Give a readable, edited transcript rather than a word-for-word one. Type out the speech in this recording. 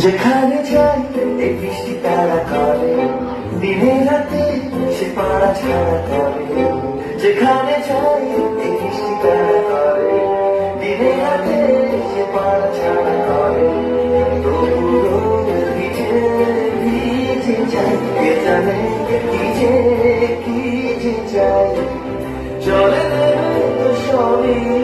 যেখানে যাই এই বৃষ্টি তারা করে, দিনে রাতে সে পাড়া ছাড়া করে। যেখানে যাই এই বৃষ্টি তারা করে, দিনে রাতে সে পাড়া ছাড়া করে। তবুও ভিজে ভিজে যাই, কে জানে কি যে চাই, চলে তো সবই